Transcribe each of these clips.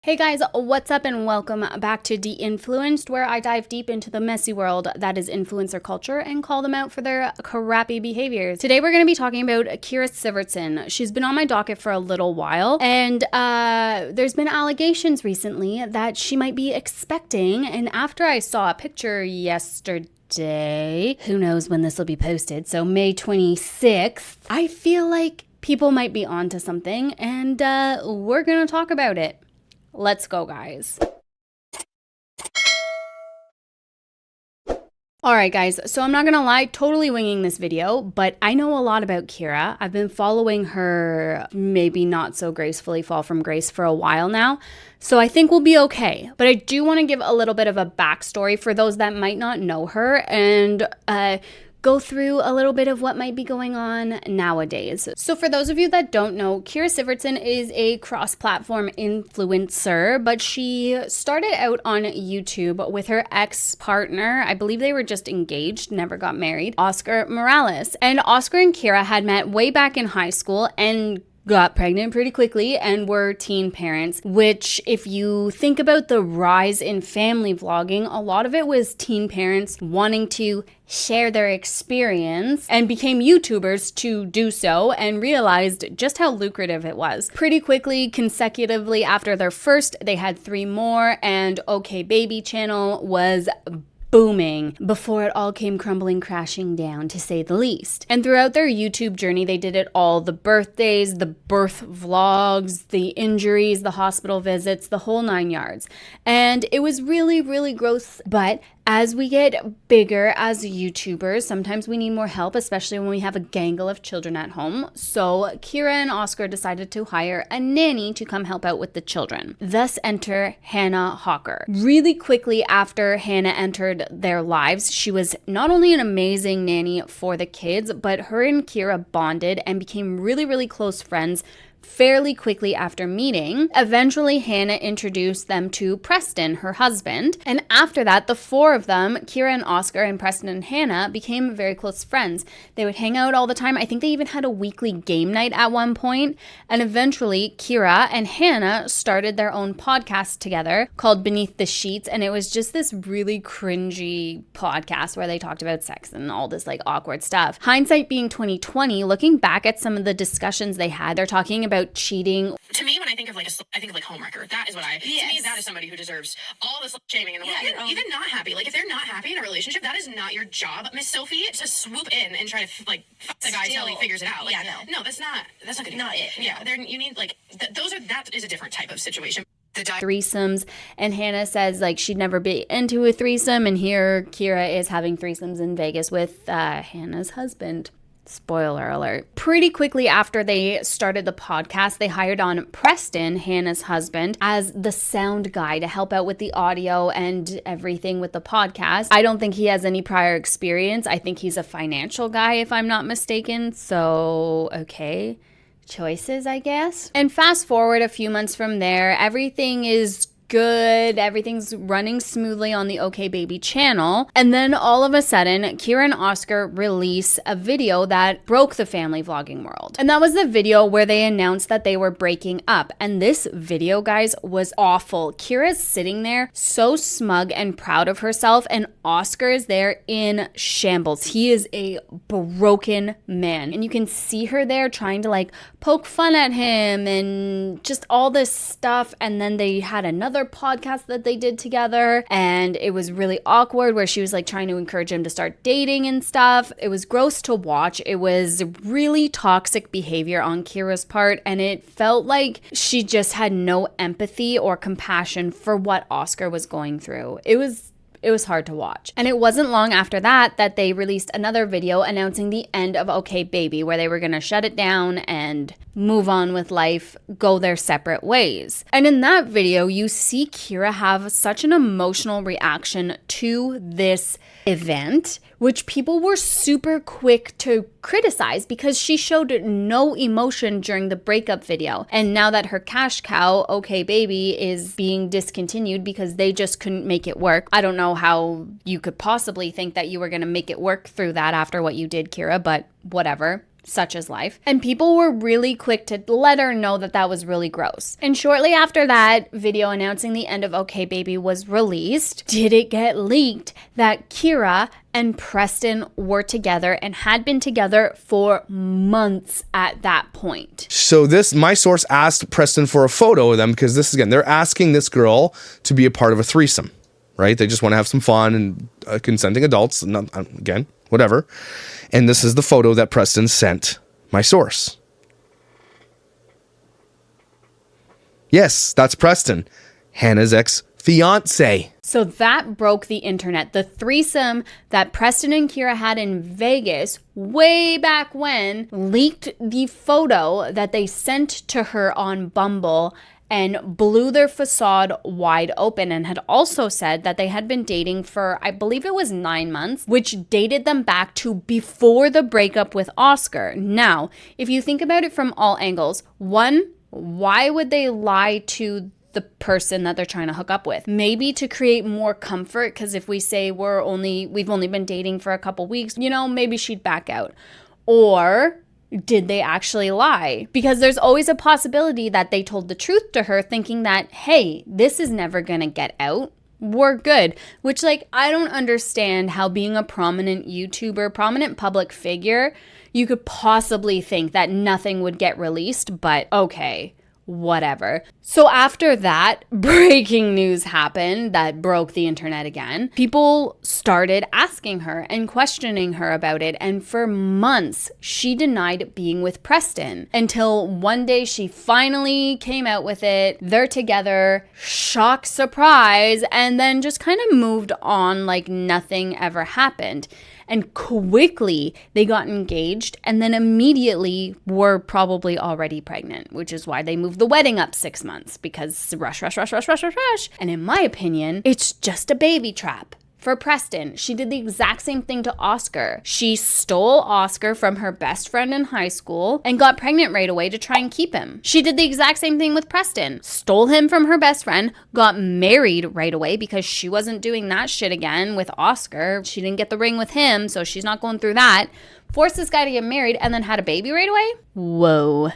Hey guys, what's up and welcome back to DeInfluenced, where I dive deep into the messy world that is influencer culture and call them out for their crappy behaviors. Today we're going to be talking about Kyra Sivertson. She's been on my docket for a little while, and there's been allegations recently that she might be expecting, and after I saw a picture yesterday, who knows when this will be posted, so May 26th, I feel like people might be onto something, and we're going to talk about it. Let's go, guys. Alright guys, so I'm not gonna lie, totally winging this video, but I know a lot about Kyra. I've been following her maybe not so gracefully fall from grace for a while now, so I think we'll be okay. But I do want to give a little bit of a backstory for those that might not know her and go through a little bit of what might be going on nowadays. So for those of you that don't know, Kyra Sivertson is a cross-platform influencer, but she started out on YouTube with her ex-partner. I believe they were just engaged, never got married, Oscar Morales. And Oscar and Kyra had met way back in high school and got pregnant pretty quickly and were teen parents, which if you think about the rise in family vlogging, a lot of it was teen parents wanting to share their experience and became YouTubers to do so and realized just how lucrative it was. Pretty quickly, consecutively after their first, they had 3 more, and OK Baby channel was booming before it all came crumbling crashing down, to say the least. And throughout their YouTube journey, they did it all: the birthdays, the birth vlogs, the injuries, the hospital visits, the whole 9 yards. And it was really, really gross. But as we get bigger as YouTubers, sometimes we need more help, especially when we have a gangle of children at home. So Kyra and Oscar decided to hire a nanny to come help out with the children. Thus enter Hannah Hawker. Really quickly after Hannah entered their lives, she was not only an amazing nanny for the kids, but her and Kyra bonded and became really, really close friends fairly quickly after meeting. Eventually, Hannah introduced them to Preston, her husband. And after that, the 4 of them, Kyra and Oscar and Preston and Hannah, became very close friends. They would hang out all the time. I think they even had a weekly game night at one point. And eventually, Kyra and Hannah started their own podcast together called Beneath the Sheets. And it was just this really cringy podcast where they talked about sex and all this like awkward stuff. Hindsight being 2020, looking back at some of the discussions they had, they're talking about cheating. To me, when I think of I think of like Homewrecker. That is what to me, that is somebody who deserves all this shaming in the world. Even not happy. Like if they're not happy in a relationship, that is not your job, Miss Sophie, to swoop in and try to fuck the guy till he figures it out. Like, no, that's not good. Not it. Yeah, you need like that is a different type of situation. Threesomes, and Hannah says like she'd never be into a threesome, and here Kyra is having threesomes in Vegas with Hannah's husband. Spoiler alert. Pretty quickly after they started the podcast, they hired on Preston, Hannah's husband, as the sound guy to help out with the audio and everything with the podcast. I don't think he has any prior experience. I think he's a financial guy, if I'm not mistaken. So, okay. Choices, I guess. And fast forward a few months from there, everything is good. Everything's running smoothly on the OK Baby channel. And then all of a sudden, Kyra and Oscar release a video that broke the family vlogging world. And that was the video where they announced that they were breaking up. And this video, guys, was awful. Kyra's sitting there so smug and proud of herself, and Oscar is there in shambles. He is a broken man. And you can see her there trying to like poke fun at him and just all this stuff. And then they had another podcast that they did together, and it was really awkward where she was like trying to encourage him to start dating and stuff. It was gross to watch. It was really toxic behavior on Kyra's part, and it felt like she just had no empathy or compassion for what Oscar was going through. It was hard to watch. And it wasn't long after that they released another video announcing the end of OK Baby, where they were going to shut it down and move on with life, go their separate ways. And in that video, you see Kyra have such an emotional reaction to this event, which people were super quick to criticize because she showed no emotion during the breakup video. And now that her cash cow, OK Baby, is being discontinued because they just couldn't make it work. I don't know how you could possibly think that you were going to make it work through that after what you did, Kyra, but whatever. such is life. And people were really quick to let her know that that was really gross. And shortly after that video announcing the end of Okay Baby was released, did it get leaked that Kyra and Preston were together and had been together for months at that point. So my source asked Preston for a photo of them because this, again, they're asking this girl to be a part of a threesome, right? They just want to have some fun and consenting adults, not, again, whatever. And this is the photo that Preston sent my source. Yes, that's Preston, Hannah's ex-fiance. So that broke the internet. The threesome that Preston and Kyra had in Vegas way back when leaked the photo that they sent to her on Bumble and blew their facade wide open, and had also said that they had been dating for, I believe it was 9 months, which dated them back to before the breakup with Oscar. Now, if you think about it from all angles, one, why would they lie to the person that they're trying to hook up with? Maybe to create more comfort, because if we say we've only been dating for a couple weeks, maybe she'd back out. Or did they actually lie? Because there's always a possibility that they told the truth to her thinking that, hey, this is never gonna get out, we're good. Which, I don't understand how, being a prominent YouTuber, prominent public figure, you could possibly think that nothing would get released, but okay, whatever. So after that, breaking news happened that broke the internet again. People started asking her and questioning her about it, and for months she denied being with Preston, until one day she finally came out with it. They're together, shock, surprise, and then just kind of moved on like nothing ever happened. And quickly they got engaged, and then immediately were probably already pregnant, which is why they moved the wedding up 6 months, because rush. And in my opinion, it's just a baby trap. For Preston, she did the exact same thing to Oscar. She stole Oscar from her best friend in high school and got pregnant right away to try and keep him. She did the exact same thing with Preston. Stole him from her best friend, got married right away because she wasn't doing that shit again with Oscar. She didn't get the ring with him, so she's not going through that. Forced this guy to get married and then had a baby right away? Whoa.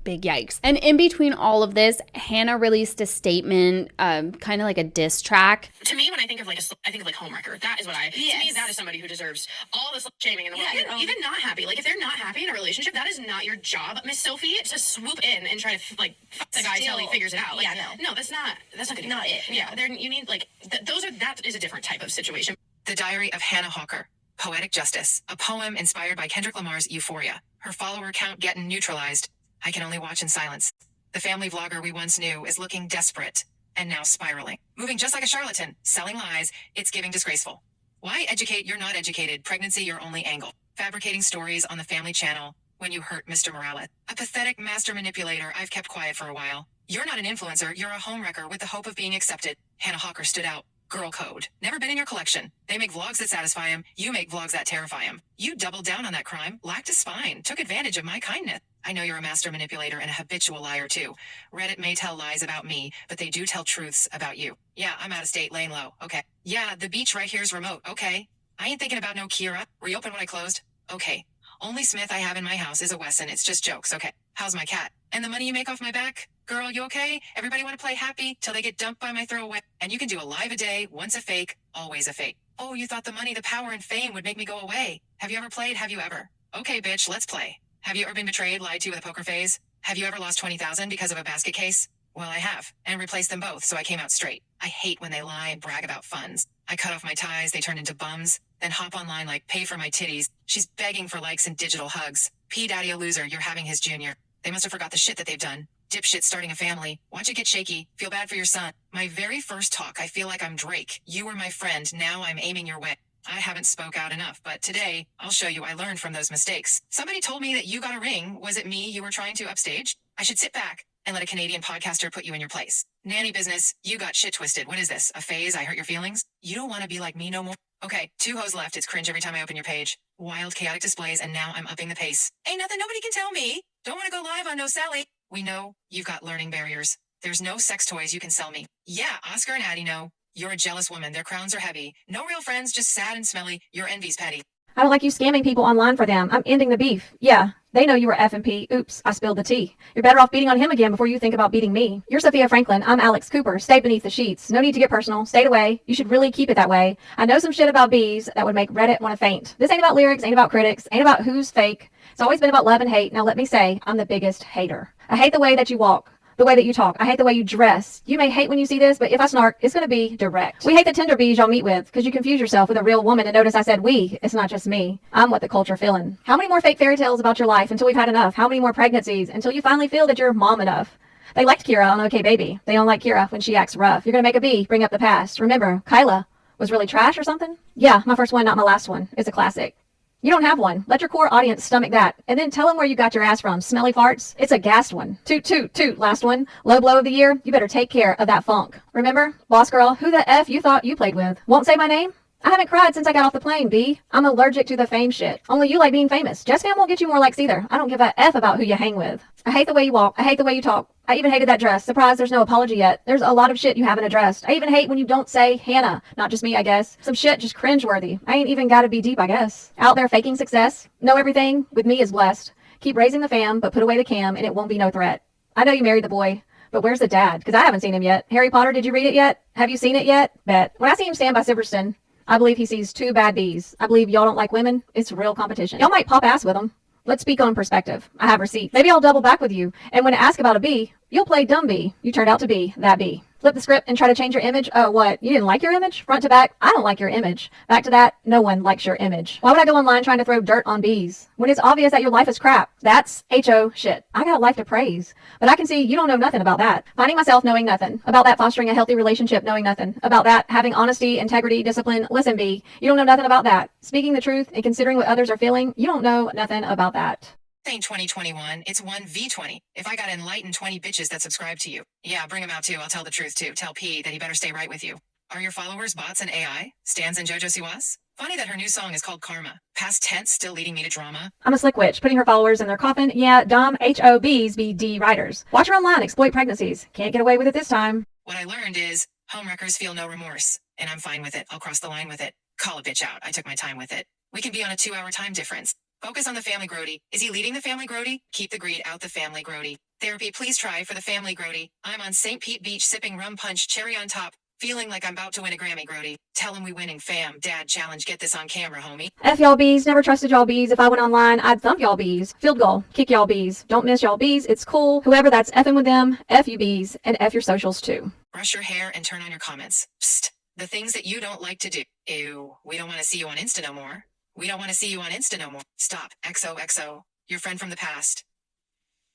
Big yikes. And in between all of this, Hannah released a statement, kind of like a diss track. To me, when I think of I think of Homewrecker. That is what to me, that is somebody who deserves all the shaming in the world. Even not happy. If they're not happy in a relationship, that is not your job, Miss Sophie, to swoop in and try to fuck the guy till he figures it out. No, that's not gonna not it. Yeah, you need that is a different type of situation. The Diary of Hannah Hawker. Poetic Justice, a poem inspired by Kendrick Lamar's Euphoria. Her follower count getting neutralized. I can only watch in silence. The family vlogger we once knew is looking desperate and now spiraling. Moving just like a charlatan, selling lies, it's giving disgraceful. Why educate you're not educated, pregnancy your only angle. Fabricating stories on the family channel when you hurt Mr. Morales. A pathetic master manipulator. I've kept quiet for a while. You're not an influencer, you're a homewrecker with the hope of being accepted. Hannah Hawker stood out. Girl code. Never been in your collection. They make vlogs that satisfy him. You make vlogs that terrify him. You doubled down on that crime. Lacked a spine. Took advantage of my kindness. I know you're a master manipulator and a habitual liar too. Reddit may tell lies about me, but they do tell truths about you. Yeah, I'm out of state, laying low. Okay. Yeah, the beach right here's remote. Okay. I ain't thinking about no Kyra. Reopen when I closed. Okay. Only Smith I have in my house is a Wesson. It's just jokes. Okay. How's my cat? And the money you make off my back? Girl, you okay? Everybody want to play happy till they get dumped by my throwaway. And you can do a live a day, once a fake, always a fake. Oh, you thought the money, the power, and fame would make me go away. Have you ever played? Have you ever? Okay, bitch, let's play. Have you ever been betrayed, lied to with a poker face? Have you ever lost 20,000 because of a basket case? Well, I have, and replaced them both, so I came out straight. I hate when they lie and brag about funds. I cut off my ties, they turned into bums, then hop online like, pay for my titties. She's begging for likes and digital hugs. P Daddy a loser, you're having his junior. They must have forgot the shit that they've done. Dipshit starting a family. Watch it get shaky. Feel bad for your son. My very first talk, I feel like I'm Drake. You were my friend, now I'm aiming your way. I haven't spoke out enough, but today, I'll show you I learned from those mistakes. Somebody told me that you got a ring. Was it me you were trying to upstage? I should sit back and let a Canadian podcaster put you in your place. Nanny business, you got shit twisted. What is this, a phase? I hurt your feelings? You don't want to be like me no more? Okay, 2 hoes left. It's cringe every time I open your page. Wild, chaotic displays, and now I'm upping the pace. Ain't nothing nobody can tell me. Don't want to go live on No Sally. We know you've got learning barriers. There's no sex toys you can sell me. Yeah, Oscar and Addie know. You're a jealous woman. Their crowns are heavy. No real friends, just sad and smelly. Your envy's petty. I don't like you scamming people online for them. I'm ending the beef. Yeah, they know you were F and P. Oops, I spilled the tea. You're better off beating on him again before you think about beating me. You're Sophia Franklin. I'm Alex Cooper. Stay beneath the sheets. No need to get personal. Stay away. You should really keep it that way. I know some shit about bees that would make Reddit want to faint. This ain't about lyrics, ain't about critics, ain't about who's fake. It's always been about love and hate. Now let me say, I'm the biggest hater. I hate the way that you walk. The way that you talk. I hate the way you dress. You may hate when you see this, but if I snark, it's going to be direct. We hate the tender bees y'all meet with because you confuse yourself with a real woman and notice I said we. It's not just me. I'm what the culture feeling. How many more fake fairy tales about your life until we've had enough? How many more pregnancies until you finally feel that you're mom enough? They liked Kyra on OK Baby. They don't like Kyra when she acts rough. You're going to make a bee, bring up the past. Remember, Kyla was really trash or something? Yeah, my first one, not my last one. It's a classic. You don't have one. Let your core audience stomach that. And then tell them where you got your ass from. Smelly farts? It's a gassed one. Toot, toot, toot. Last one. Low blow of the year. You better take care of that funk. Remember? Boss girl, who the F you thought you played with? Won't say my name? I haven't cried since I got off the plane, B. I'm allergic to the fame shit. Only you like being famous. Jess Fam won't get you more likes either. I don't give a F about who you hang with. I hate the way you walk. I hate the way you talk. I even hated that dress. Surprise, there's no apology yet. There's a lot of shit you haven't addressed. I even hate when you don't say Hannah. Not just me, I guess. Some shit just cringeworthy. I ain't even gotta be deep, I guess. Out there faking success. Know everything with me is blessed. Keep raising the fam, but put away the cam and it won't be no threat. I know you married the boy, but where's the dad? Because I haven't seen him yet. Harry Potter, did you read it yet? Have you seen it yet? Bet. When I see him stand by Sivertson, I believe he sees two bad bees. I believe y'all don't like women. It's real competition. Y'all might pop ass with them. Let's speak on perspective. I have receipts. Maybe I'll double back with you. And when I ask about a bee, you'll play dumb bee. You turned out to be that bee. Flip the script and try to change your image. Oh, what? You didn't like your image? Front to back, I don't like your image. Back to that, no one likes your image. Why would I go online trying to throw dirt on bees when it's obvious that your life is crap? That's HO shit. I got a life to praise. But I can see you don't know nothing about that. Finding myself knowing nothing. About that fostering a healthy relationship knowing nothing. About that having honesty, integrity, discipline. Listen, B, you don't know nothing about that. Speaking the truth and considering what others are feeling, you don't know nothing about that. Ain't 2021, it's 1v20. If I got enlightened 20 bitches that subscribe to you. Yeah, bring them out too. I'll tell the truth too. Tell P that he better stay right with you. Are your followers bots and AI? Stans and JoJo Siwas? Funny that her new song is called Karma. Past tense still leading me to drama. I'm a slick witch, putting her followers in their coffin. Yeah, dumb HOBs be D writers. Watch her online exploit pregnancies. Can't get away with it this time. What I learned is, homewreckers feel no remorse. And I'm fine with it. I'll cross the line with it. Call a bitch out. I took my time with it. We can be on a 2-hour time difference. Focus on the family grody. Is he leading the family grody? Keep the greed out the family grody. Therapy, please try for the family grody. I'm on St. Pete Beach sipping rum punch, cherry on top, feeling like I'm about to win a Grammy grody. Tell him we winning, fam. Dad challenge, get this on camera, homie. F y'all bees, never trusted y'all bees. If I went online, I'd thump y'all bees. Field goal, kick y'all bees. Don't miss y'all bees, it's cool. Whoever that's effing with them, F you bees, and F your socials too. Brush your hair and turn on your comments. Psst. The things that you don't like to do. Ew, we don't want to see you on Insta no more. We don't want to see you on Insta no more. Stop. XOXO. Your friend from the past.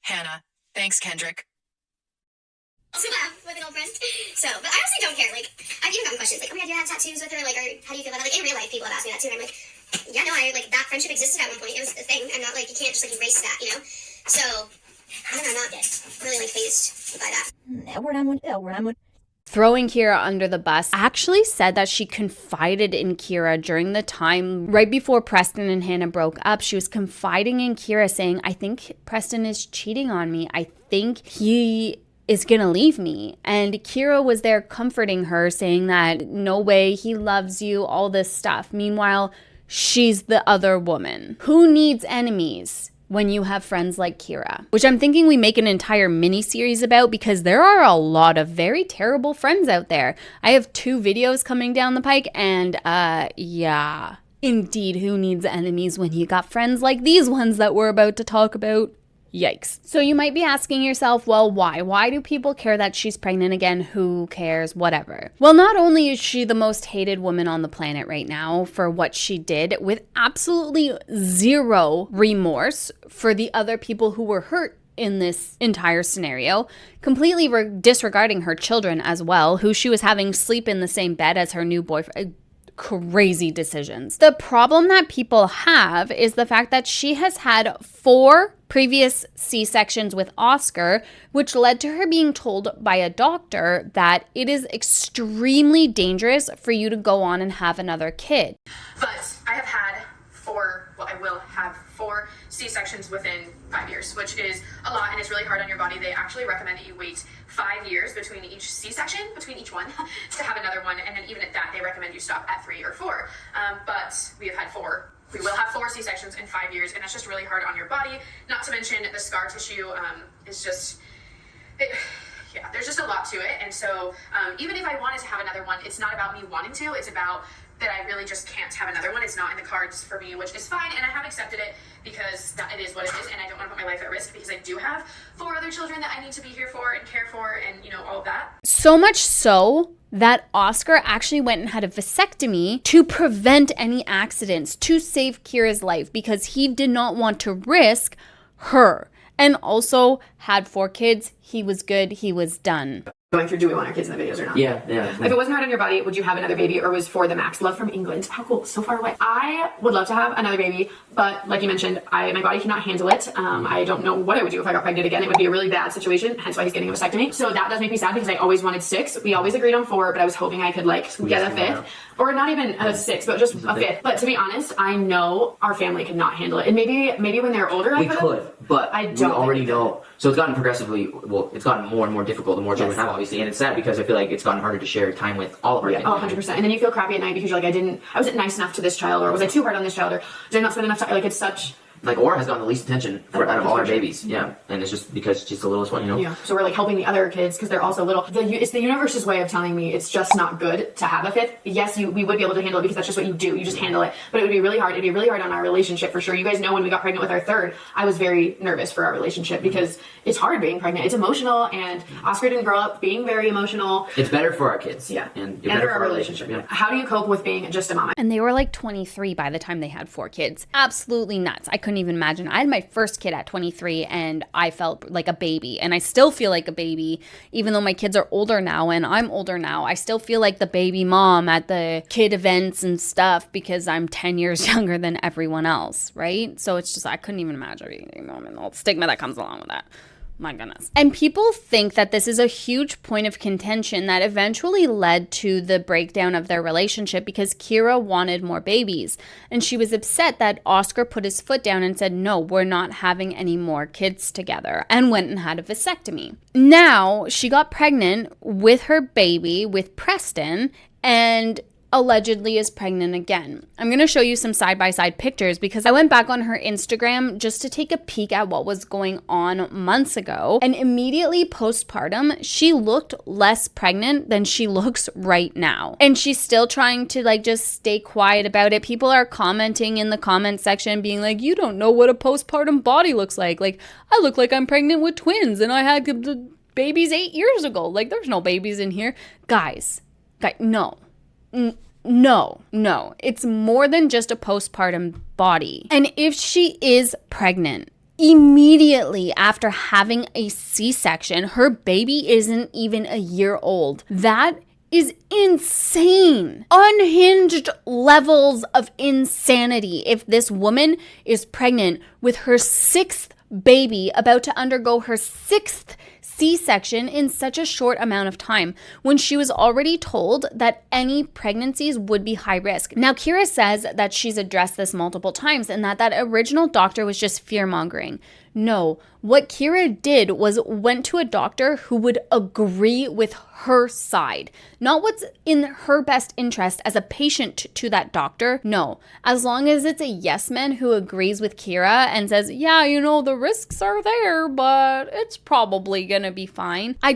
Hannah. Thanks, Kendrick. Also laugh with an old friend. So, but I honestly don't care. Like, I've even gotten questions like, oh my god, do you have tattoos with her? Like, or how do you feel about it? Like, in real life, people have asked me that too. And I'm like, yeah, no, that friendship existed at one point. It was a thing. I'm not like, you can't just like erase that, you know? So, I don't know, I'm not really like phased by that. Throwing Kyra under the bus actually said that she confided in Kyra during the time right before Preston and Hannah broke up. She was confiding in Kyra saying, I think Preston is cheating on me. I think he is gonna leave me. And Kyra was there comforting her, saying that no way, he loves you, all this stuff. Meanwhile, she's the other woman. Who needs enemies when you have friends like Kyra? Which I'm thinking we make an entire mini-series about, because there are a lot of very terrible friends out there. I have 2 videos coming down the pike, and yeah, indeed, who needs enemies when you got friends like these ones that we're about to talk about? Yikes. So you might be asking yourself, well, why? Why do people care that she's pregnant again? Who cares? Whatever. Well, not only is she the most hated woman on the planet right now for what she did, with absolutely zero remorse for the other people who were hurt in this entire scenario, completely disregarding her children as well, who she was having sleep in the same bed as her new boyfriend. Crazy decisions. The problem that people have is the fact that she has had 4 previous C-sections with Oscar, which led to her being told by a doctor that it is extremely dangerous for you to go on and have another kid. But I have had 4, well, I will have 4 C-sections within 5 years, which is a lot, and it's really hard on your body. They actually recommend that you wait 5 years between each C-section, between each one, to have another one, and then even at that, they recommend you stop at 3 or 4. But we have had 4 We will have 4 C-sections in 5 years, and that's just really hard on your body. Not to mention the scar tissue is just, yeah, there's just a lot to it. And so even if I wanted to have another one, it's not about me wanting to, it's about that I really just can't have another one. It's not in the cards for me, which is fine, and I have accepted it because it is what it is, and I don't want to put my life at risk because I do have 4 other children that I need to be here for and care for, and, you know, all of that. So much so that Oscar actually went and had a vasectomy to prevent any accidents, to save Kyra's life, because he did not want to risk her. And also had 4 kids. He was good. He was done. Going through, do we want our kids in the videos or not? Yeah. If it wasn't hard on your body, would you have another baby, or was 4 the max? Love from England. How cool. So far away. I would love to have another baby, but like you mentioned, my body cannot handle it. I don't know what I would do if I got pregnant again. It would be a really bad situation, hence why he's getting a vasectomy. So that does make me sad because I always wanted 6. We always agreed on 4, but I was hoping I could like get a 5th. Or not even a 6, but just a 5th. But to be honest, I know our family could not handle it. And maybe when they're older, we could, but I don't we already know. So it's gotten progressively, it's gotten more and more difficult the more children have, obviously. And it's sad because I feel like it's gotten harder to share time with all of our kids. Oh, 100%. And then you feel crappy at night because you're like, I wasn't nice enough to this child, or was I too hard on this child, or did I not spend enough time? Like, it's such... Like, Aura has gotten the least attention out of all our babies. Yeah. And it's just because she's the littlest one, you know? Yeah. So we're like helping the other kids because they're also little. It's the universe's way of telling me it's just not good to have a 5th. Yes, we would be able to handle it because that's just what you do. You just handle it. But it would be really hard. It'd be really hard on our relationship for sure. You guys know when we got pregnant with our 3rd, I was very nervous for our relationship because it's hard being pregnant. It's emotional, and Oscar didn't grow up being very emotional. It's better for our kids. Yeah. And better for our relationship. Yeah. How do you cope with being just a mom? And they were like 23 by the time they had 4 kids. Absolutely nuts. I couldn't even imagine. I had my first kid at 23 and I felt like a baby, and I still feel like a baby even though my kids are older now and I'm older now. I still feel like the baby mom at the kid events and stuff because I'm 10 years younger than everyone else, right? So it's just, I couldn't even imagine being a mom and all the stigma that comes along with that. My goodness. And people think that this is a huge point of contention that eventually led to the breakdown of their relationship because Kyra wanted more babies. And she was upset that Oscar put his foot down and said, no, we're not having any more kids together, and went and had a vasectomy. Now she got pregnant with her baby, with Preston, and allegedly is pregnant again. I'm going to show you some side-by-side pictures because I went back on her Instagram just to take a peek at what was going on months ago. And immediately postpartum, she looked less pregnant than she looks right now. And she's still trying to like just stay quiet about it. People are commenting in the comment section being like, you don't know what a postpartum body looks like. Like, I look like I'm pregnant with twins and I had the babies 8 years ago. Like, there's no babies in here. Guys, no. No, it's more than just a postpartum body. And if she is pregnant, immediately after having a C-section, her baby isn't even a year old. That is insane. Unhinged levels of insanity. If this woman is pregnant with her 6th baby, about to undergo her 6th C-section in such a short amount of time, when she was already told that any pregnancies would be high risk. Now, Kyra says that she's addressed this multiple times and that original doctor was just fear-mongering. No, what Kyra did was went to a doctor who would agree with her side. Not what's in her best interest as a patient to that doctor. No, as long as it's a yes man who agrees with Kyra and says, yeah, you know, the risks are there, but it's probably gonna be fine. I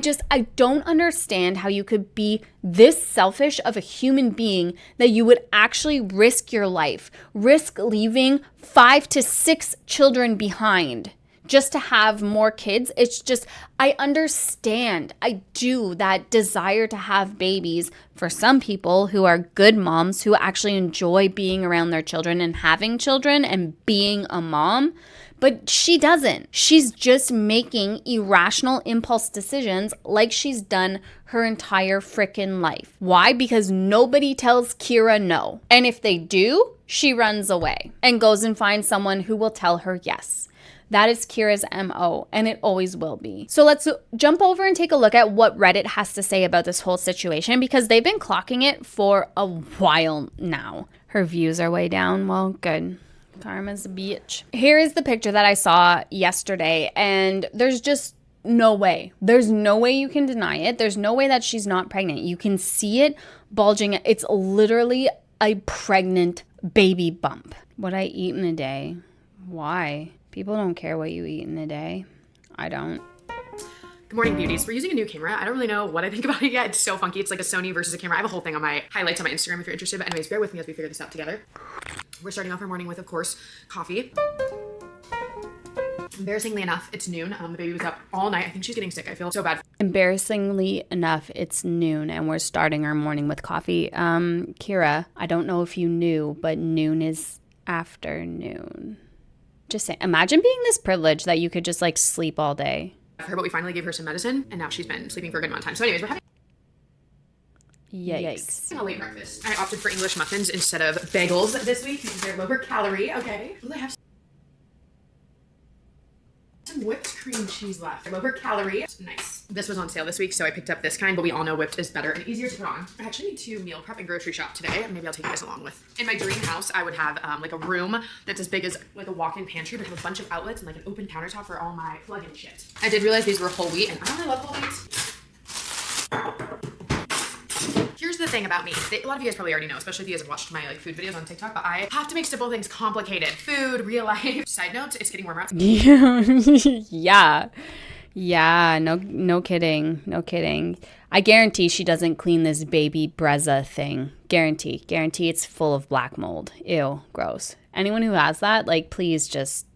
don't understand how you could be this selfish of a human being that you would actually risk your life, risk leaving 5 to 6 children behind just to have more kids. It's just, I understand. I do that desire to have babies for some people who are good moms who actually enjoy being around their children and having children and being a mom. But she doesn't. She's just making irrational impulse decisions like she's done her entire frickin' life. Why? Because nobody tells Kyra no. And if they do, she runs away and goes and finds someone who will tell her yes. That is Kyra's MO, and it always will be. So let's jump over and take a look at what Reddit has to say about this whole situation, because they've been clocking it for a while now. Her views are way down. Well, good. Karma's a bitch. Here is the picture that I saw yesterday, and there's just no way. There's no way you can deny it. There's no way that she's not pregnant. You can see it bulging. It's literally a pregnant baby bump. What I eat in a day. Why? People don't care what you eat in a day. I don't. Good morning, beauties. We're using a new camera. I don't really know what I think about it yet. It's so funky. It's like a Sony versus a camera. I have a whole thing on my highlights on my Instagram if you're interested. But anyways, bear with me as we figure this out together. We're starting off our morning with, of course, coffee. Embarrassingly enough, it's noon. The baby was up all night. I think she's getting sick. I feel so bad. Embarrassingly enough, it's noon and we're starting our morning with coffee. Kyra, I don't know if you knew, but noon is afternoon. Just saying. Imagine being this privileged that you could just like sleep all day. Her, but we finally gave her some medicine, and now she's been sleeping for a good amount of time. So anyways, we're having Yikes. a late breakfast. I opted for English muffins instead of bagels this week because they're lower calorie. Okay. Will I have some whipped cream cheese left? Lower calorie. Nice. This was on sale this week, so I picked up this kind, but we all know whipped is better and easier to put on. I actually need to meal prep and grocery shop today. Maybe I'll take you guys along with. In my dream house, I would have like a room that's as big as like a walk-in pantry, but have a bunch of outlets and like an open countertop for all my plug-in shit. I did realize these were whole wheat, and I don't really love whole wheat. Here's the thing about me. A lot of you guys probably already know, especially if you guys have watched my like food videos on TikTok, but I have to make simple things complicated. Food, real life. Side note, it's getting warmer outside. Yeah, no kidding. No kidding. I guarantee she doesn't clean this baby Brezza thing. Guarantee it's full of black mold. Ew, gross. Anyone who has that, like, please just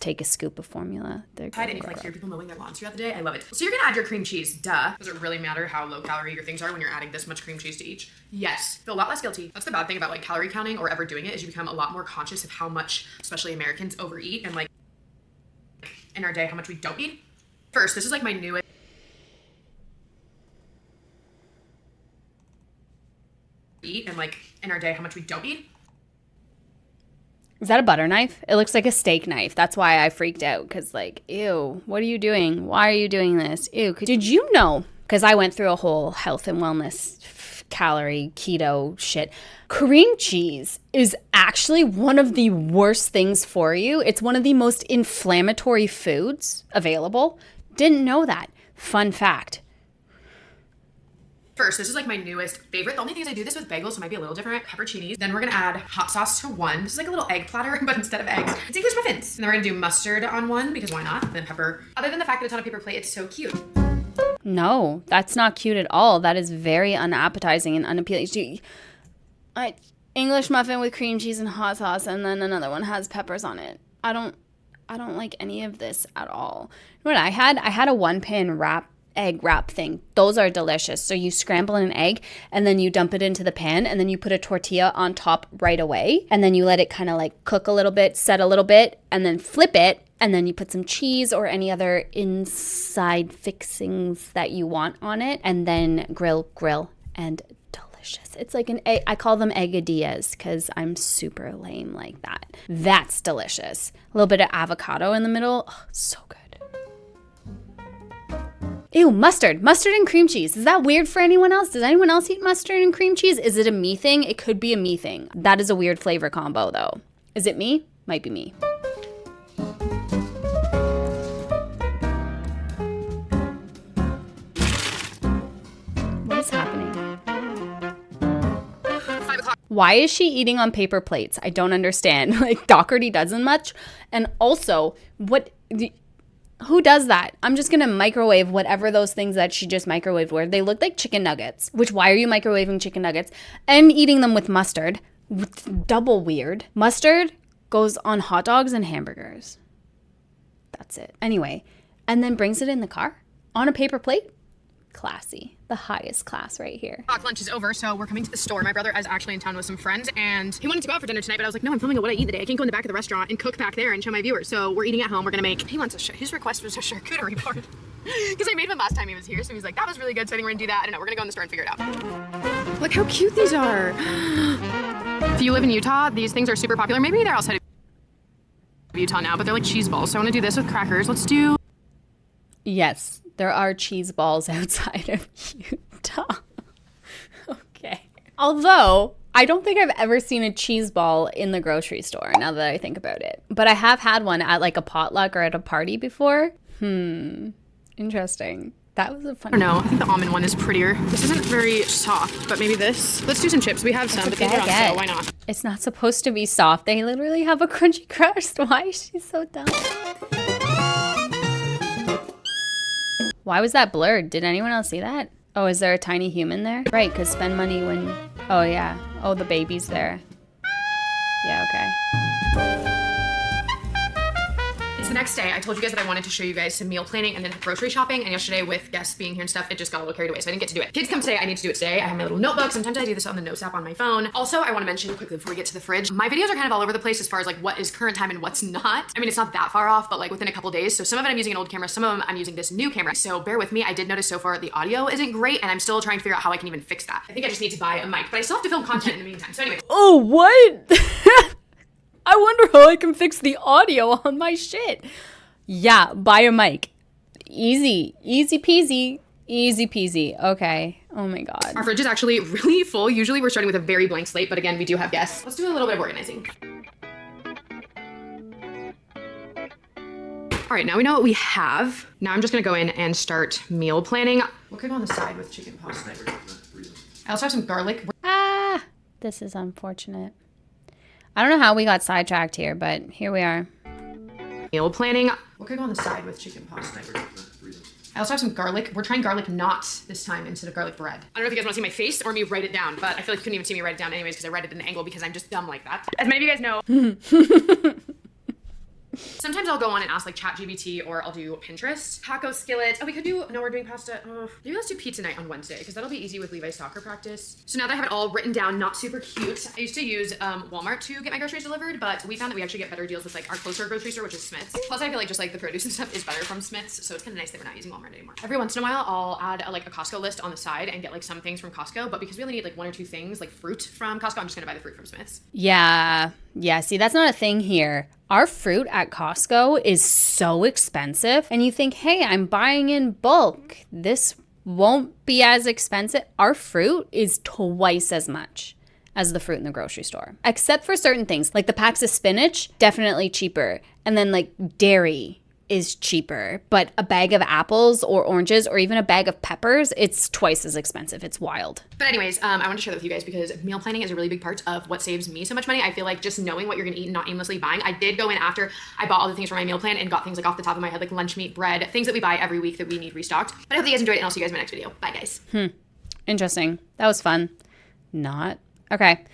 take a scoop of formula. And you can like hear people mowing their lawns throughout the day. I love it. So you're gonna add your cream cheese, duh. Does it really matter how low calorie your things are when you're adding this much cream cheese to each? Yes. Feel a lot less guilty. That's the bad thing about like calorie counting or ever doing it is you become a lot more conscious of how much, especially Americans, overeat and like in our day, how much we don't eat. First, this is like my newest eat and like in our day, how much we don't eat. Is that a butter knife? It looks like a steak knife. That's why I freaked out because like, ew, what are you doing? Why are you doing this? Ew. Did you know, because I went through a whole health and wellness calorie keto shit. Cream cheese is actually one of the worst things for you. It's one of the most inflammatory foods available. Didn't know that. Fun fact. First, this is like my newest favorite. The only thing is I do this with bagels, so it might be a little different. Pepperoncinis. Then we're gonna add hot sauce to one. This is like a little egg platter, but instead of eggs, it's English muffins. And then we're gonna do mustard on one because why not? And then pepper. Other than the fact that it's on a paper plate, it's so cute. No, that's not cute at all. That is very unappetizing and unappealing. English muffin with cream cheese and hot sauce, and then another one has peppers on it. I don't like any of this at all. You know what I had? I had a one-pan egg wrap thing. Those are delicious. So you scramble an egg and then you dump it into the pan and then you put a tortilla on top right away and then you let it kind of like cook a little bit, set a little bit, and then flip it and then you put some cheese or any other inside fixings that you want on it and then grill and delicious. It's like an egg. I call them eggadillas because I'm super lame like that. That's delicious. A little bit of avocado in the middle. Oh, so good. Ew, mustard and cream cheese. Is that weird for anyone else? Does anyone else eat mustard and cream cheese? Is it a me thing? It could be a me thing. That is a weird flavor combo though. Is it me? Might be me. What is happening? 5 o'clock. Why is she eating on paper plates? I don't understand. Like Doherty doesn't much. And also, who does that? I'm just going to microwave whatever those things that she just microwaved were. They look like chicken nuggets, which why are you microwaving chicken nuggets and eating them with mustard? Double weird. Mustard goes on hot dogs and hamburgers. That's it. Anyway, and then brings it in the car on a paper plate. Classy. The highest class right here. Lunch is over, so we're coming to the store. My brother is actually in town with some friends, and he wanted to go out for dinner tonight, but I was like, no, I'm filming a what I eat today. I can't go in the back of the restaurant and cook back there and show my viewers. So we're eating at home. We're gonna make. His request was a charcuterie board because I made him last time he was here, so he's like, that was really good. So I think we're gonna do that. I don't know. We're gonna go in the store and figure it out. Look how cute these are. If you live in Utah, these things are super popular. Maybe they're outside of Utah now, but they're like cheese balls. So I want to do this with crackers. Let's do. Yes. There are cheese balls outside of Utah. Okay. Although, I don't think I've ever seen a cheese ball in the grocery store, now that I think about it. But I have had one at like a potluck or at a party before. Interesting. That was a I funny. don't know. I think the almond one is prettier. This isn't very soft, but maybe this. Let's do some chips. We have some, but these are on sale. Why not? It's not supposed to be soft. They literally have a crunchy crust. Why is she so dumb? Why was that blurred? Did anyone else see that? Oh, is there a tiny human there? Right, because spend money when... Oh, yeah. Oh, the baby's there. Yeah, okay. It's the next day. I told you guys that I wanted to show you guys some meal planning and then grocery shopping. And yesterday with guests being here and stuff, it just got a little carried away. So I didn't get to do it. Kids come today. I need to do it today. I have my little notebook. Sometimes I do this on the notes app on my phone. Also, I want to mention quickly before we get to the fridge, my videos are kind of all over the place as far as like what is current time and what's not. I mean, it's not that far off, but like within a couple days. So some of it I'm using an old camera. Some of them I'm using this new camera. So bear with me. I did notice so far the audio isn't great and I'm still trying to figure out how I can even fix that. I think I just need to buy a mic, but I still have to film content in the meantime. So anyway. Oh, what? I wonder how I can fix the audio on my shit. Yeah, buy a mic. Easy. Easy peasy. Easy peasy. Okay. Oh my God. Our fridge is actually really full. Usually we're starting with a very blank slate, but again, we do have guests. Let's do a little bit of organizing. All right, now we know what we have. Now I'm just gonna go in and start meal planning. What could go on the side with chicken pasta? I also have some garlic. Ah, this is unfortunate. I don't know how we got sidetracked here, but here we are. Meal planning. What could go on the side with chicken pasta? I also have some garlic. We're trying garlic knots this time instead of garlic bread. I don't know if you guys want to see my face or me write it down, but I feel like you couldn't even see me write it down anyways because I write it at an angle because I'm just dumb like that. As many of you guys know, sometimes I'll go on and ask like ChatGPT or I'll do Pinterest. Taco skillet. Oh, we could do, no, we're doing pasta. Oh, maybe let's do pizza night on Wednesday because that'll be easy with Levi's soccer practice. So now that I have it all written down, not super cute. I used to use Walmart to get my groceries delivered, but we found that we actually get better deals with like our closer grocery store, which is Smith's. Plus I feel like just like the produce and stuff is better from Smith's. So it's kind of nice that we're not using Walmart anymore. Every once in a while, I'll add like a Costco list on the side and get like some things from Costco. But because we only need like one or two things like fruit from Costco, I'm just gonna buy the fruit from Smith's. Yeah. See, that's not a thing here. Our fruit at Costco is so expensive. And you think, hey, I'm buying in bulk. This won't be as expensive. Our fruit is twice as much as the fruit in the grocery store. Except for certain things. Like the packs of spinach, definitely cheaper. And then like dairy is cheaper. But a bag of apples or oranges or even a bag of peppers, it's twice as expensive. It's wild. But anyways, I want to share that with you guys because meal planning is a really big part of what saves me so much money. I feel like just knowing what you're gonna eat and not aimlessly buying. I did go in after I bought all the things for my meal plan and got things like off the top of my head, like lunch meat, bread, things that we buy every week that we need restocked. But I hope you guys enjoyed it and I'll see you guys in my next video. Bye guys. Interesting. That was fun. Not. Okay.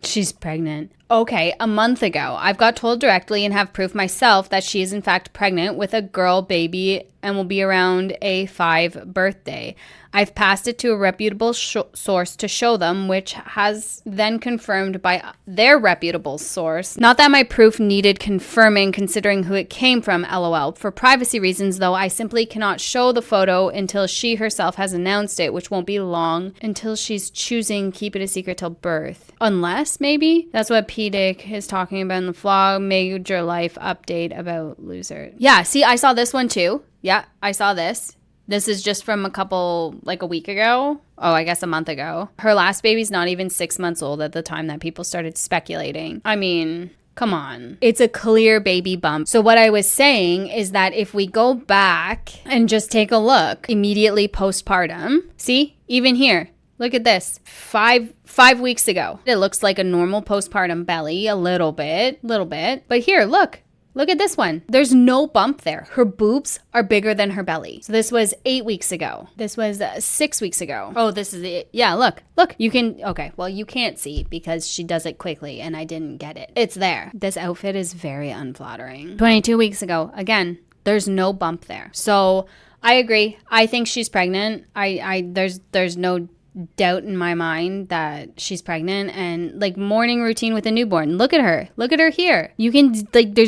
She's pregnant. Okay, a month ago, I've got told directly and have proof myself that she is in fact pregnant with a girl baby and will be around a 5 birthday. I've passed it to a reputable source to show them, which has then confirmed by their reputable source. Not that my proof needed confirming considering who it came from, lol. For privacy reasons, though, I simply cannot show the photo until she herself has announced it, which won't be long until she's choosing keep it a secret till birth. Unless, maybe? That's what P-Dick is talking about in the vlog. Major life update about loser. Yeah, see, I saw this one too. Yeah, I saw this. This is just from a week ago. Oh, I guess a month ago. Her last baby's not even 6 months old at the time that people started speculating. I mean, come on. It's a clear baby bump. So what I was saying is that if we go back and just take a look immediately postpartum, see, even here, look at this. Five weeks ago. It looks like a normal postpartum belly, a little bit. But here, look. Look at this one. There's no bump there. Her boobs are bigger than her belly. So this was 8 weeks ago. This was 6 weeks ago. Oh, this is it. Yeah, look. You can, okay, well, you can't see because she does it quickly and I didn't get it. It's there. This outfit is very unflattering. 22 weeks ago, again, there's no bump there. So I agree. I think she's pregnant. There's no doubt in my mind that she's pregnant and like morning routine with a newborn. Look at her here. You can like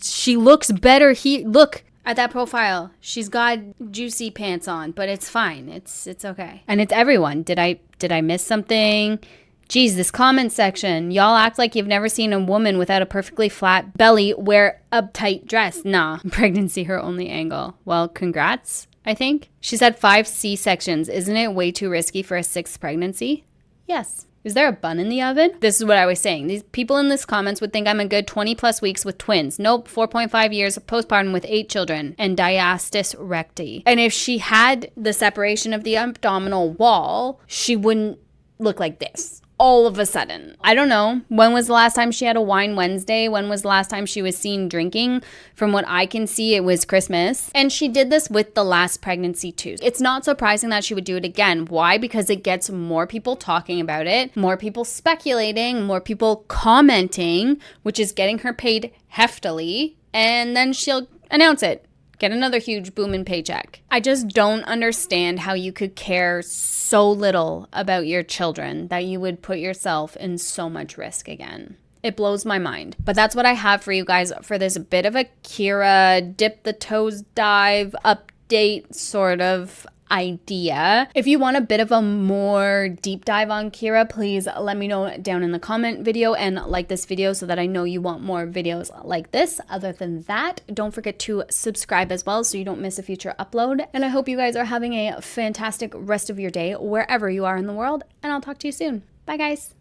she looks better here. Look at that profile. She's got juicy pants on, but it's fine. It's okay. And it's everyone. Did I miss something? Geez, this comment section. Y'all act like you've never seen a woman without a perfectly flat belly wear a tight dress. Nah, pregnancy her only angle. Well, congrats. I think. She's had 5 C-sections. Isn't it way too risky for a 6th pregnancy? Yes. Is there a bun in the oven? This is what I was saying. These people in this comments would think I'm a good 20 plus weeks with twins. Nope, 4.5 years of postpartum with 8 children and diastasis recti. And if she had the separation of the abdominal wall, she wouldn't look like this all of a sudden. I don't know. When was the last time she had a wine Wednesday? When was the last time she was seen drinking? From what I can see, it was Christmas. And she did this with the last pregnancy too. It's not surprising that she would do it again. Why? Because it gets more people talking about it, more people speculating, more people commenting, which is getting her paid heftily. And then she'll announce it. Get another huge booming paycheck. I just don't understand how you could care so little about your children that you would put yourself in so much risk again. It blows my mind. But that's what I have for you guys for this bit of a Kyra dip the toes dive update sort of idea. If you want a bit of a more deep dive on Kyra, please let me know down in the comment video and like this video so that I know you want more videos like this. Other than that, don't forget to subscribe as well so you don't miss a future upload. And I hope you guys are having a fantastic rest of your day wherever you are in the world, and I'll talk to you soon. Bye guys.